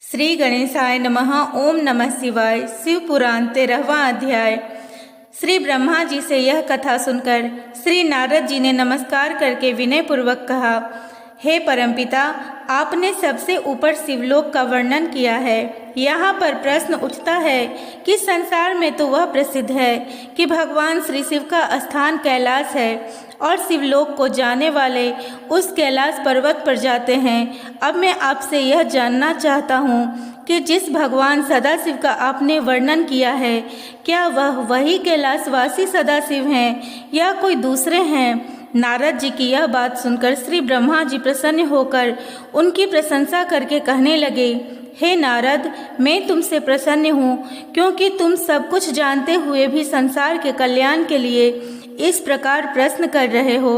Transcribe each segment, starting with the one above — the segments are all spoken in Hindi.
श्री गणेशाय नमः। ओम नमः शिवाय। शिव पुराण 13वां अध्याय। श्री ब्रह्मा जी से यह कथा सुनकर श्री नारद जी ने नमस्कार करके विनय पूर्वक कहा, हे परमपिता, आपने सबसे ऊपर शिवलोक का वर्णन किया है। यहाँ पर प्रश्न उठता है कि संसार में तो वह प्रसिद्ध है कि भगवान श्री शिव का स्थान कैलाश है और शिवलोक को जाने वाले उस कैलाश पर्वत पर जाते हैं। अब मैं आपसे यह जानना चाहता हूँ कि जिस भगवान सदाशिव का आपने वर्णन किया है, क्या वह वही कैलाशवासी सदाशिव हैं या कोई दूसरे हैं? नारद जी की यह बात सुनकर श्री ब्रह्मा जी प्रसन्न होकर उनकी प्रशंसा करके कहने लगे, हे नारद, मैं तुमसे प्रसन्न हूँ क्योंकि तुम सब कुछ जानते हुए भी संसार के कल्याण के लिए इस प्रकार प्रश्न कर रहे हो।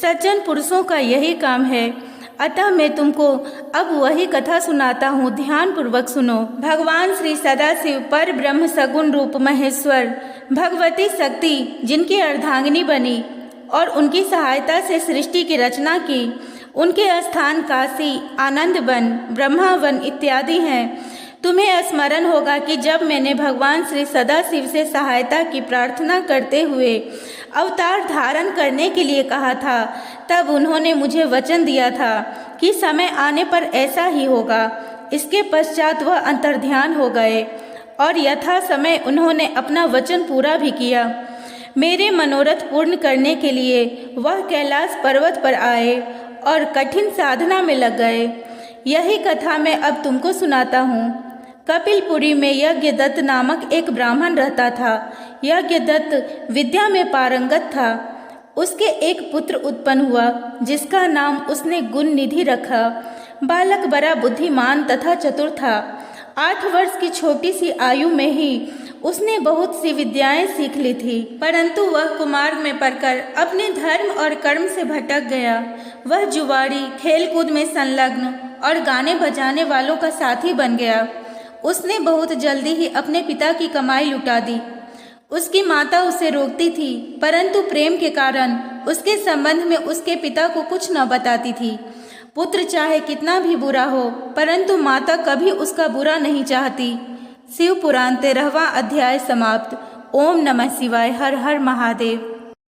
सज्जन पुरुषों का यही काम है। अतः मैं तुमको अब वही कथा सुनाता हूँ, ध्यान पूर्वक सुनो। भगवान श्री सदाशिव पर ब्रह्म सगुण रूप महेश्वर, भगवती शक्ति जिनकी अर्धांगिनी बनी और उनकी सहायता से सृष्टि की रचना की, उनके स्थान काशी, आनंद वन, ब्रह्मा वन इत्यादि हैं। तुम्हें स्मरण होगा कि जब मैंने भगवान श्री सदाशिव से सहायता की प्रार्थना करते हुए अवतार धारण करने के लिए कहा था, तब उन्होंने मुझे वचन दिया था कि समय आने पर ऐसा ही होगा। इसके पश्चात वह अंतर्ध्यान हो गए और यथा समय उन्होंने अपना वचन पूरा भी किया। मेरे मनोरथ पूर्ण करने के लिए वह कैलाश पर्वत पर आए और कठिन साधना में लग गए। यही कथा मैं अब तुमको सुनाता हूँ। कपिलपुरी में यज्ञदत्त नामक एक ब्राह्मण रहता था। यज्ञदत्त विद्या में पारंगत था। उसके एक पुत्र उत्पन्न हुआ जिसका नाम उसने गुण निधि रखा। बालक बड़ा बुद्धिमान तथा चतुर था। 8 वर्ष की छोटी सी आयु में ही उसने बहुत सी विद्याएं सीख ली थी, परंतु वह कुमार्ग में पड़कर अपने धर्म और कर्म से भटक गया। वह जुआरी, खेलकूद में संलग्न और गाने बजाने वालों का साथी बन गया। उसने बहुत जल्दी ही अपने पिता की कमाई लुटा दी। उसकी माता उसे रोकती थी, परंतु प्रेम के कारण उसके संबंध में उसके पिता को कुछ न बताती थी। पुत्र चाहे कितना भी बुरा हो, परंतु माता कभी उसका बुरा नहीं चाहती। शिव पुराण 13वां अध्याय समाप्त। ओम नमः शिवाय। हर हर महादेव।